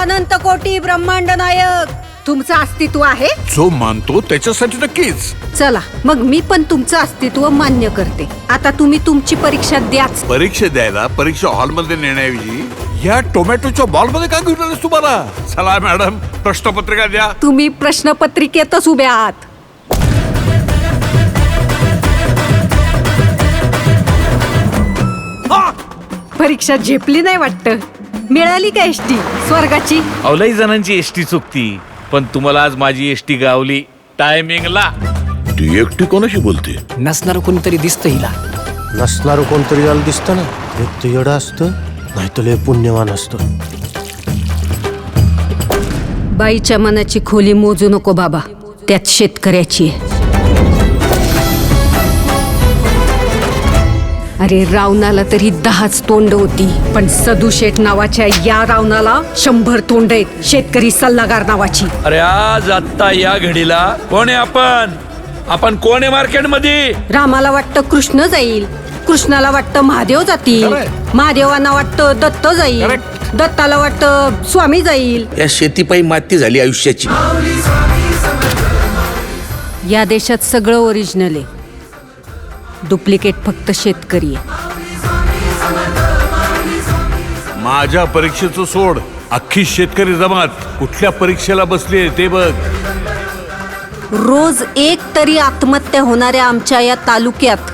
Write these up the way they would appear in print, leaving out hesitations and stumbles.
अनंत कोटी ब्रह्मांड नायक तुमचं अस्तित्व आहे. जो मानतो त्याच्यासाठी नक्कीच. चला मग मी पण तुमचं अस्तित्व मान्य करते. आता तुम्ही तुमची परीक्षा द्याच. परीक्षा द्यायला परीक्षा हॉलमध्ये नेण्याऐवजी या टोमॅटोच्या बॉलमध्ये का घेऊन आलेस तुम्हाला? चला मॅडम, प्रश्नपत्रिका द्या. तुम्ही प्रश्नपत्रिकेतच उभे आहात. परीक्षा झेपली नाही वाटतं. मिळाली का एसटी स्वर्गाची? अवलाई जणांची एसटी चुकती, पण तुम्हाला आज माझी एसटी गावली टायमिंगला. ती एकटी कोणाशी बोलते? नसणार कोणीतरी दिसतं हिला. नसणार कोणतरी याला दिसतं ना. एक तर येडं असतं, नाही तर लय पुण्यवान असतं. बाईच्या मनाची खोली मोजू नको बाबा, त्यात शेतकऱ्याची आहे. अरे रावणाला तरी 10च तोंड होती, पण सदू शेठ नावाच्या या रावणाला 100 तोंड आहेत. शेतकरी सल्लागार नावाची. अरे आज आत्ता या घडीला कोण आहे आपण कोण आहे मार्केटमध्ये? रामाला वाटतं कृष्ण जाईल, कृष्णाला वाटतं महादेव जातील, महादेवांना वाटतं दत्त जाईल, दत्ताला वाटतं स्वामी जाईल. या शेतीपायी माती झाली आयुष्याची. या देशात सगळं ओरिजिनल आहे, डुप्लिकेट फक्त शेतकरी आहे. माझ्या परीक्षेचं सोड, अख्खी शेतकरी जमात कुठल्या परीक्षेला बसली ते बघ. रोज एक तरी आत्महत्या होणाऱ्या आमच्या या तालुक्यात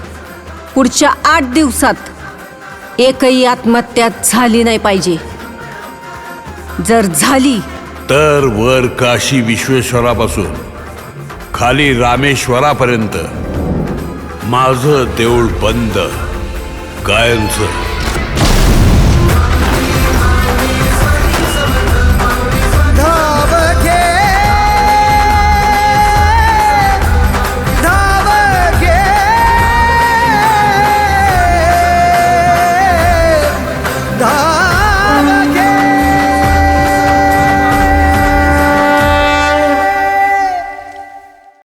पुढच्या 8 दिवसात एकही आत्महत्या झाली नाही पाहिजे. जर झाली तर वर काशी विश्वेश्वरापासून खाली रामेश्वरापर्यंत माझं देऊळ बंद कायमचं.